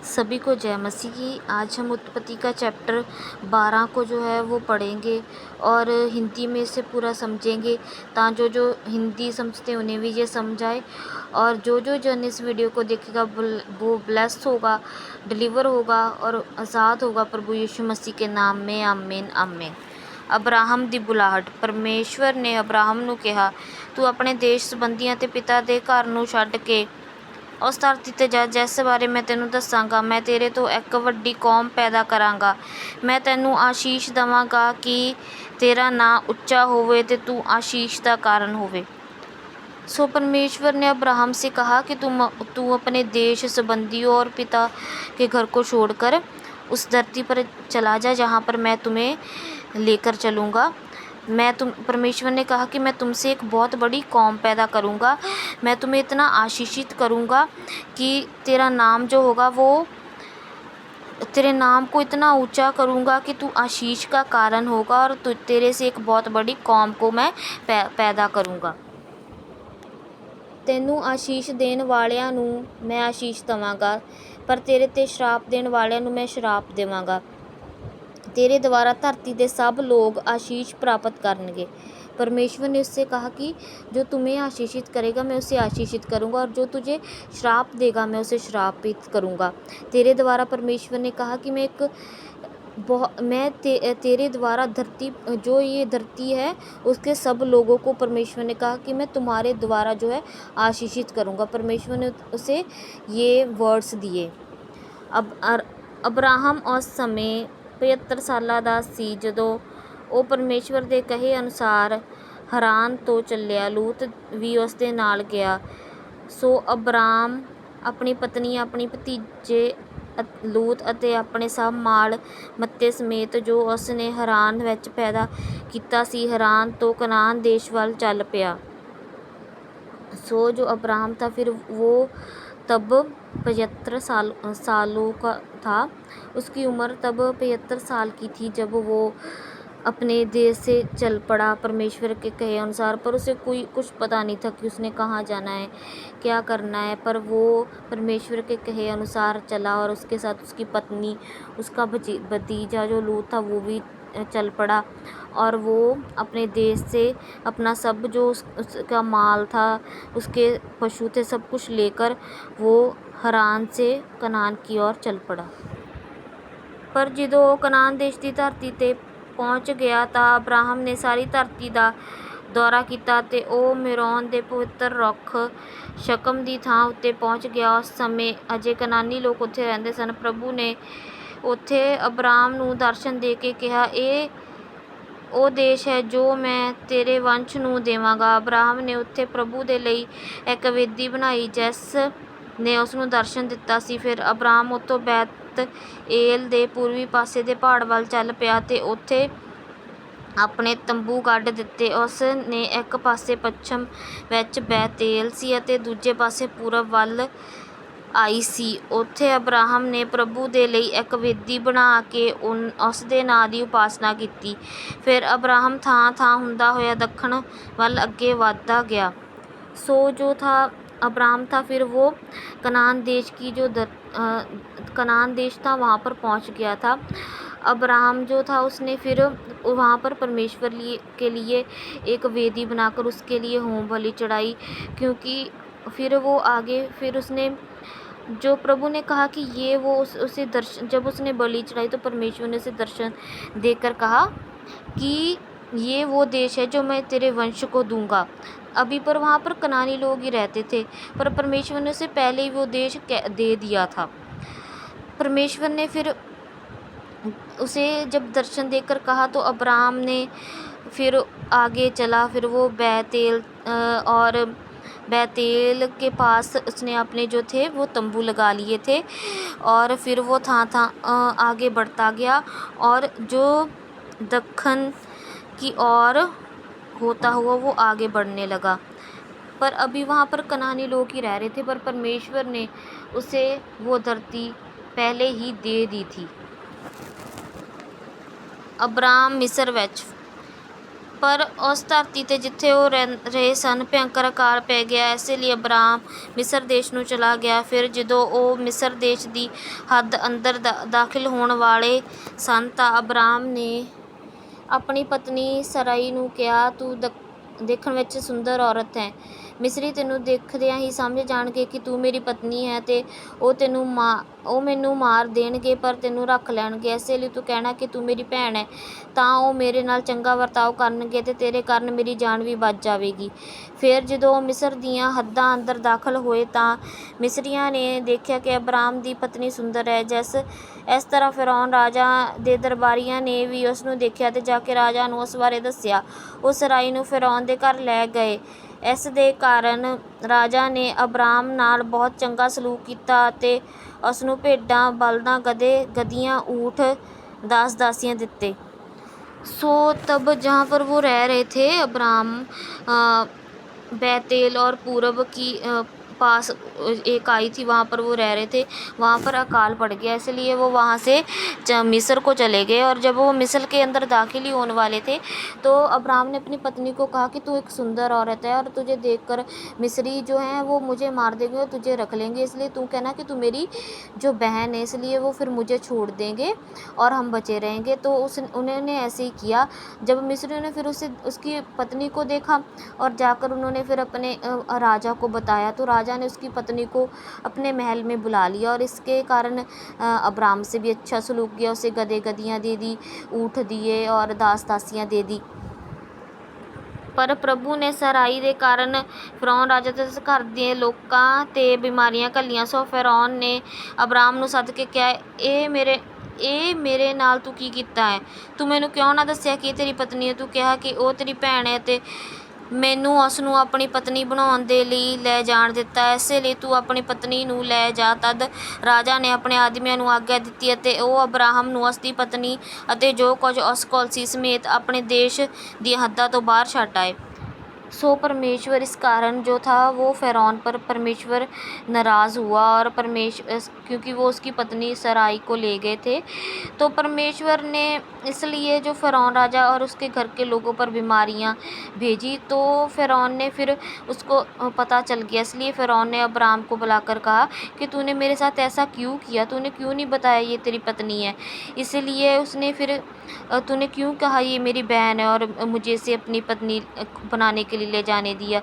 सभी को जय मसीह की। आज हम उत्पत्ति का चैप्टर 12 को जो है वो पढ़ेंगे और हिंदी में इसे पूरा समझेंगे, ताकि जो हिंदी समझते हैं उन्हें भी ये समझ आए, और जो जन इस वीडियो को देखेगा वो ब्लेस्ड होगा, डिलीवर होगा और आज़ाद होगा प्रभु यीशु मसीह के नाम में। आमीन आमीन। अब्राहम दी बुलाहट। परमेश्वर ने अब्राहम ਨੂੰ ਕਿਹਾ, ਤੂੰ ਆਪਣੇ ਦੇਸ਼ ਸੰਬੰਧੀਆਂ ਤੇ ਪਿਤਾ ਦੇ ਘਰ ਨੂੰ ਛੱਡ ਕੇ ਉਸ ਧਰਤੀ 'ਤੇ ਜਾ ਜਿਸ ਬਾਰੇ ਮੈਂ ਤੈਨੂੰ ਦੱਸਾਂਗਾ। ਮੈਂ ਤੇਰੇ ਤੋਂ ਇੱਕ ਵੱਡੀ ਕੌਮ ਪੈਦਾ ਕਰਾਂਗਾ। ਮੈਂ ਤੈਨੂੰ ਆਸ਼ੀਸ਼ ਦੇਵਾਂਗਾ ਕਿ ਤੇਰਾ ਨਾਂ ਉੱਚਾ ਹੋਵੇ ਤੇ ਤੂੰ आशीष का कारण होवे। सो परमेश्वर ने अब्राहम से कहा कि तू अपने देश संबंधियों और पिता के घर को छोड़कर उस धरती पर चला जा जहाँ पर मैं तुम्हें लेकर चलूँगा। परमेश्वर ने कहा कि मैं तुमसे एक बहुत बड़ी कौम पैदा करूँगा। मैं तुम्हें इतना आशीषित करूँगा कि तेरा नाम जो होगा वो तेरे नाम को इतना ऊंचा करूँगा कि तू आशीष का कारण होगा, और तेरे से एक बहुत बड़ी कौम को मैं पैदा करूँगा। ਤੈਨੂੰ ਆਸ਼ੀਸ਼ ਦੇਣ ਵਾਲਿਆਂ ਨੂੰ ਮੈਂ ਆਸ਼ੀਸ਼ ਦੇਵਾਂਗਾ, ਪਰ ਤੇਰੇ 'ਤੇ ਸ਼ਰਾਪ ਦੇਣ ਵਾਲਿਆਂ ਨੂੰ ਮੈਂ ਸ਼ਰਾਪ ਦੇਵਾਂਗਾ। तेरे द्वारा धरती के सब लोग आशीष प्राप्त करेंगे। परमेश्वर ने उससे कहा कि जो तुम्हें आशीषित करेगा मैं उसे आशीषित करूँगा, और जो तुझे श्राप देगा मैं उसे श्रापित करूँगा। तेरे द्वारा परमेश्वर ने कहा कि तेरे द्वारा धरती, जो ये धरती है उसके सब लोगों को परमेश्वर ने कहा कि मैं तुम्हारे द्वारा जो है आशीषित करूँगा। परमेश्वर ने उसे ये वर्ड्स दिए। अब्राहम उस समय 75 ਸਾਲਾਂ ਦਾ ਸੀ ਜਦੋਂ ਉਹ ਪਰਮੇਸ਼ਵਰ ਦੇ ਕਹੇ ਅਨੁਸਾਰ ਹਰਾਨ ਤੋਂ ਚੱਲਿਆ। ਲੂਤ ਵੀ ਉਸ ਦੇ ਨਾਲ ਗਿਆ। ਸੋ ਅਬਰਾਮ ਆਪਣੀ ਪਤਨੀ, ਆਪਣੀ ਭਤੀਜੇ ਲੂਤ ਅਤੇ ਆਪਣੇ ਸਭ ਮਾਲ ਮੱਤੇ ਸਮੇਤ ਜੋ ਉਸ ਨੇ ਹਰਾਨ ਵਿੱਚ ਪੈਦਾ ਕੀਤਾ ਸੀ, ਹਰਾਨ ਤੋਂ ਕਨਾਨ ਦੇਸ਼ ਵੱਲ ਚੱਲ ਪਿਆ। सो जो अब्राहम था फिर वो तब 75 सालों का था। उसकी उम्र तब 75 साल की थी जब वो अपने देश से चल पड़ा परमेश्वर के कहे अनुसार। पर उसे कुछ पता नहीं था कि उसने कहाँ जाना है, क्या करना है। पर वो परमेश्वर के कहे अनुसार चला, और उसके साथ उसकी पत्नी, उसका भतीजा जो लूत था वो भी चल पड़ा। और वो अपने देश से अपना सब जो उसका माल था, उसके पशु थे, सब कुछ लेकर वो हरान से कनान की ओर चल पड़ा। पर ਜਦੋਂ ਉਹ ਕਨਾਨ ਦੇਸ਼ ਦੀ ਧਰਤੀ 'ਤੇ ਪਹੁੰਚ ਗਿਆ ਤਾਂ ਅਬਰਾਹਮ ਨੇ ਸਾਰੀ ਧਰਤੀ ਦਾ ਦੌਰਾ ਕੀਤਾ ਤੇ ਉਹ ਮਿਰੋਨ ਦੇ ਪਵਿੱਤਰ ਰੁੱਖ ਸ਼ਕਮ ਦੀ ਥਾਂ ਉੱਤੇ ਪਹੁੰਚ ਗਿਆ। ਉਸ ਸਮੇਂ ਅਜੇ ਕਨਾਨੀ ਲੋਕ ਉੱਥੇ ਰਹਿੰਦੇ ਸਨ। ਪ੍ਰਭੂ ਨੇ ਉੱਥੇ ਅਬਰਾਮ ਨੂੰ ਦਰਸ਼ਨ ਦੇ ਕੇ ਕਿਹਾ, ਇਹ ਉਹ ਦੇਸ਼ ਹੈ ਜੋ ਮੈਂ ਤੇਰੇ ਵੰਸ਼ ਨੂੰ ਦੇਵਾਂਗਾ। ਅਬਰਾਹਮ ਨੇ ਉੱਥੇ ਪ੍ਰਭੂ ਦੇ ਲਈ ਇੱਕ ਵੇਦੀ ਬਣਾਈ ਜਿਸ ਨੇ ਉਸ ਨੂੰ ਦਰਸ਼ਨ ਦਿੱਤਾ ਸੀ। ਫਿਰ ਅਬਰਾਮ ਉੱਥੋਂ ਬੈਤ-ਏਲ ਦੇ ਪੂਰਬੀ ਪਾਸੇ ਦੇ ਪਹਾੜ ਵੱਲ ਚੱਲ ਪਿਆ ਤੇ ਉੱਥੇ ਆਪਣੇ ਤੰਬੂ ਗੱਡ ਦਿੱਤੇ। ਉਸ ਨੇ ਇੱਕ ਪਾਸੇ ਪੱਛਮ ਵਿੱਚ ਬੈਤ-ਏਲ ਸੀ ਅਤੇ ਦੂਜੇ ਪਾਸੇ ਪੂਰਬ ਵੱਲ ਆਈ ਸੀ। ਉੱਥੇ ਅਬਰਾਹਮ ਨੇ ਪ੍ਰਭੂ ਦੇ ਲਈ ਇੱਕ ਵੇਦੀ ਬਣਾ ਕੇ ਉਸ ਦੇ ਨਾਂ ਦੀ ਉਪਾਸਨਾ ਕੀਤੀ। ਫਿਰ ਅਬਰਾਹਮ ਥਾਂ ਹੁੰਦਾ ਹੋਇਆ ਦੱਖਣ ਵੱਲ ਅੱਗੇ ਵਧਦਾ ਗਿਆ। सो जो था अब्राहम था फिर वो कनान देश की कनान देश था वहाँ पर पहुँच गया था। अब्राहम जो था उसने फिर वहाँ पर परमेश्वर के लिए एक वेदी बनाकर उसके लिए होम बलि चढ़ाई, क्योंकि फिर वो आगे फिर उसने जो प्रभु ने कहा कि ये वो उसे दर्शन, जब उसने बलि चढ़ाई तो परमेश्वर ने उसे दर्शन देकर कहा कि ये वो देश है जो मैं तेरे वंश को दूंगा। अभी पर वहाँ पर कनानी लोग ही रहते थे, पर परमेश्वर ने उसे पहले ही वो देश दे दिया था। परमेश्वर ने फिर उसे जब दर्शन देकर कहा तो अब्राहम ने फिर आगे चला। फिर वो बैतेल के पास उसने अपने जो थे वो तंबू लगा लिए थे, और फिर वो था आगे बढ़ता गया और जो दक्षिण की ओर होता हुआ वो आगे बढ़ने लगा। पर अभी वहाँ पर कनानी लोग ही रह रहे थे, पर परमेश्वर ने उसे वो धरती पहले ही दे दी थी। अब्राहम मिस्र विच ਪਰ ਉਸ ਧਰਤੀ 'ਤੇ ਜਿੱਥੇ ਉਹ ਰਹੇ ਸਨ ਭਿਅੰਕਰ ਅਕਾਲ ਪੈ ਗਿਆ। ਇਸੇ ਲਈ ਅਬਰਾਮ ਮਿਸਰ ਦੇਸ਼ ਨੂੰ ਚਲਾ ਗਿਆ। ਫਿਰ ਜਦੋਂ ਉਹ ਮਿਸਰ ਦੇਸ਼ ਦੀ ਹੱਦ ਅੰਦਰ ਦਾਖਲ ਹੋਣ ਵਾਲੇ ਸਨ ਤਾਂ ਅਬਰਾਮ ਨੇ ਆਪਣੀ ਪਤਨੀ ਸਰਾਈ ਨੂੰ ਕਿਹਾ, ਤੂੰ ਦੇਖਣ ਵਿੱਚ ਸੁੰਦਰ ਔਰਤ ਹੈ। ਮਿਸਰੀ ਤੈਨੂੰ ਦੇਖਦਿਆਂ ਹੀ ਸਮਝ ਜਾਣਗੇ ਕਿ ਤੂੰ ਮੇਰੀ ਪਤਨੀ ਹੈ ਅਤੇ ਉਹ ਮੈਨੂੰ ਮਾਰ ਦੇਣਗੇ ਪਰ ਤੈਨੂੰ ਰੱਖ ਲੈਣਗੇ। ਇਸੇ ਲਈ ਤੂੰ ਕਹਿਣਾ ਕਿ ਤੂੰ ਮੇਰੀ ਭੈਣ ਹੈ, ਤਾਂ ਉਹ ਮੇਰੇ ਨਾਲ ਚੰਗਾ ਵਰਤਾਓ ਕਰਨਗੇ ਅਤੇ ਤੇਰੇ ਕਾਰਨ ਮੇਰੀ ਜਾਨ ਵੀ ਬਚ ਜਾਵੇਗੀ। ਫਿਰ ਜਦੋਂ ਉਹ ਮਿਸਰ ਦੀਆਂ ਹੱਦਾਂ ਅੰਦਰ ਦਾਖਲ ਹੋਏ ਤਾਂ ਮਿਸਰੀਆਂ ਨੇ ਦੇਖਿਆ ਕਿ ਅਬਰਾਮ ਦੀ ਪਤਨੀ ਸੁੰਦਰ ਹੈ। ਇਸ ਤਰ੍ਹਾਂ ਫ਼ਿਰੌਨ ਰਾਜਾ ਦੇ ਦਰਬਾਰੀਆਂ ਨੇ ਵੀ ਉਸ ਨੂੰ ਦੇਖਿਆ ਅਤੇ ਜਾ ਕੇ ਰਾਜਾ ਨੂੰ ਉਸ ਬਾਰੇ ਦੱਸਿਆ। ਉਹ ਸਰਾਈ ਨੂੰ ਫ਼ਿਰੌਨ ਦੇ ਘਰ ਲੈ ਗਏ। ਇਸ ਦੇ ਕਾਰਨ ਰਾਜਾ ਨੇ ਅਬਰਾਮ ਨਾਲ ਬਹੁਤ ਚੰਗਾ ਸਲੂਕ ਕੀਤਾ ਅਤੇ ਉਸ ਨੂੰ ਭੇਡਾਂ, ਬਲਦਾਂ, ਗਧੇ, गधियाँ, ऊँट, दास दासियाँ ਦਿੱਤੇ। सो तब जहाँ पर वो रह रहे थे अब्राम, बैतेल और पूरब की पास एक आई थी, वहाँ पर वो रह रहे थे। वहाँ पर अकाल पड़ गया, इसलिए वो वहाँ से मिस्र को चले गए। और जब वो मिस्र के अंदर दाखिल ही होने वाले थे तो अब्राम ने अपनी पत्नी को कहा कि तू एक सुंदर औरत है और तुझे देखकर मिस्री जो हैं वो मुझे मार देंगे और तुझे रख लेंगे, इसलिए तू कहना कि तू मेरी जो बहन है, इसलिए वो फिर मुझे छोड़ देंगे और हम बचे रहेंगे। तो उन्होंने ऐसे ही किया। जब मिस्रियों ने फिर उसकी पत्नी को देखा और जाकर उन्होंने फिर अपने राजा को बताया, तो राजा ने उसकी पत्नी को अपने महल में बुला लिया और इसके कारण अब्राम से भी अच्छा सलूक किया। उसे गधे, गधियाँ दे दी, ऊँट दिए और दास दासियाँ दे दी। पर प्रभु ने सराई ਦੇ ਕਾਰਨ ਫ਼ਿਰੌਨ ਰਾਜਾ ਤੇ ਉਸ ਘਰ ਦੇ ਲੋਕਾਂ 'ਤੇ ਬਿਮਾਰੀਆਂ ਘੱਲੀਆਂ। ਸੋ ਫ਼ਿਰੌਨ ਨੇ ਅਬਰਾਮ ਨੂੰ ਸੱਦ ਕੇ ਕਿਹਾ, ਇਹ ਮੇਰੇ ਨਾਲ ਤੂੰ ਕੀ ਕੀਤਾ ਹੈ? ਤੂੰ ਮੈਨੂੰ ਕਿਉਂ ਨਾ ਦੱਸਿਆ ਕਿ ਇਹ ਤੇਰੀ ਪਤਨੀ ਹੈ? ਤੂੰ ਕਿਹਾ ਕਿ ਉਹ ਤੇਰੀ ਭੈਣ ਹੈ ਅਤੇ ਮੈਨੂੰ ਉਸ ਨੂੰ ਆਪਣੀ ਪਤਨੀ ਬਣਾਉਣ ਦੇ ਲਈ ਲੈ ਜਾਣ ਦਿੱਤਾ। ਇਸੇ ਲਈ ਤੂੰ ਆਪਣੀ ਪਤਨੀ ਨੂੰ ਲੈ ਜਾ। ਤਦ ਰਾਜਾ ਨੇ ਆਪਣੇ ਆਦਮੀਆਂ ਨੂੰ ਆਗਿਆ ਦਿੱਤੀ ਅਤੇ ਉਹ ਅਬਰਾਹਮ ਨੂੰ ਉਸ ਦੀ ਪਤਨੀ ਅਤੇ ਜੋ ਕੁਝ ਉਸ ਕੋਲ ਸੀ ਸਮੇਤ ਆਪਣੇ ਦੇਸ਼ ਦੀਆਂ ਹੱਦਾਂ ਤੋਂ ਬਾਹਰ ਛੱਡ ਆਏ। सो परमेश्वर इस कारण जो था वो फ़िरौन पर परमेश्वर नाराज़ हुआ और क्योंकि वो उसकी पत्नी सराई को ले गए थे। तो परमेश्वर ने इसलिए जो फ़िरौन राजा और उसके घर के लोगों पर बीमारियां भेजी। तो फ़िरौन ने फिर उसको पता चल गया, इसलिए फ़िरौन ने अब्राम को बुलाकर कहा कि तूने मेरे साथ ऐसा क्यों किया? तूने क्यों नहीं बताया ये तेरी पत्नी है? इसलिए उसने फिर तूने क्यों कहा ये मेरी बहन है और मुझे इसे अपनी पत्नी बनाने के लिए ले जाने दिया?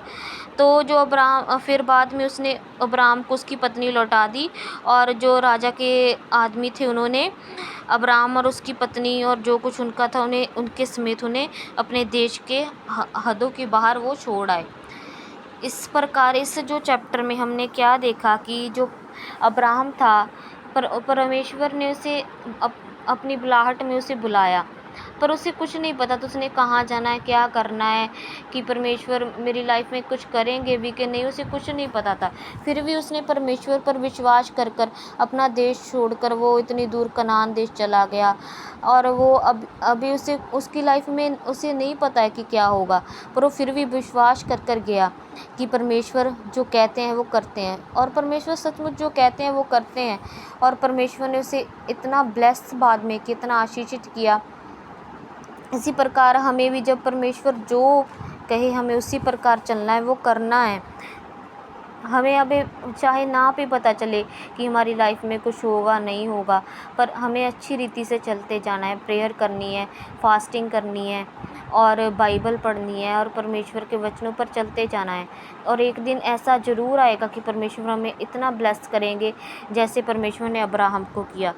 तो जो अब्राम फिर बाद में उसने अब्राम को उसकी पत्नी लौटा दी और जो राजा के आदमी थे उन्होंने अब्राम और उसकी पत्नी और जो कुछ उनका था उनके समेत उन्हें अपने देश के हदों के बाहर वो छोड़ आए। इस प्रकार इस जो चैप्टर में हमने क्या देखा कि जो अब्राहम था परमेश्वर ने उसे अपनी बुलाहट में उसे बुलाया, पर उसे कुछ नहीं पता था उसने कहाँ जाना है, क्या करना है, कि परमेश्वर मेरी लाइफ में कुछ करेंगे भी कि नहीं, उसे कुछ नहीं पता था। फिर भी उसने परमेश्वर पर विश्वास कर अपना देश छोड़कर वो इतनी दूर कनान देश चला गया। और वो अभी उसकी लाइफ में उसे नहीं पता है कि क्या होगा, पर वो फिर भी विश्वास कर गया कि परमेश्वर जो कहते हैं वो करते हैं और परमेश्वर सचमुच जो कहते हैं वो करते हैं। और परमेश्वर ने उसे इतना ब्लेस बाद में कि इतना आशीषित किया। इसी प्रकार हमें भी जब परमेश्वर जो कहे हमें उसी प्रकार चलना है, वो करना है। हमें अभी चाहे ना भी पता चले कि हमारी लाइफ में कुछ होगा नहीं होगा, पर हमें अच्छी रीति से चलते जाना है। प्रेयर करनी है, फास्टिंग करनी है और बाइबल पढ़नी है और परमेश्वर के वचनों पर चलते जाना है। और एक दिन ऐसा ज़रूर आएगा कि परमेश्वर हमें इतना ब्लेस करेंगे जैसे परमेश्वर ने अब्राहम को किया।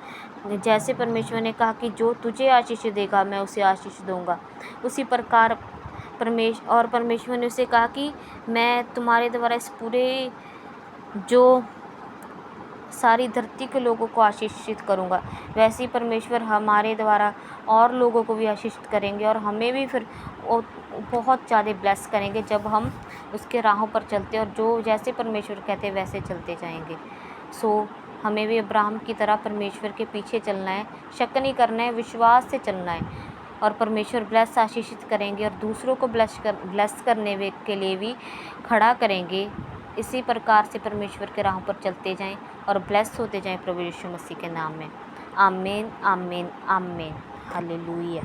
जैसे परमेश्वर ने कहा कि जो तुझे आशीष देगा मैं उसे आशीष दूँगा, उसी प्रकार परमेश्वर ने उसे कहा कि मैं तुम्हारे द्वारा इस पूरे जो सारी धरती के लोगों को आशीषित करूँगा। वैसे ही परमेश्वर हमारे द्वारा और लोगों को भी आशीषित करेंगे और हमें भी फिर बहुत ज़्यादा ब्लेस करेंगे जब हम उसके राहों पर चलते और जो जैसे परमेश्वर कहते हैं वैसे चलते जाएंगे। सो हमें भी अब्राहम की तरह परमेश्वर के पीछे चलना है, शक नहीं करना है, विश्वास से चलना है और परमेश्वर ब्लेस आशीषित करेंगे और दूसरों को ब्लेस करने के लिए भी खड़ा करेंगे। इसी प्रकार से परमेश्वर के राहों पर चलते जाएं और ब्लेस होते जाएं प्रभु यीशु मसीह के नाम में। आमीन, आमीन, आमीन। हालेलुया।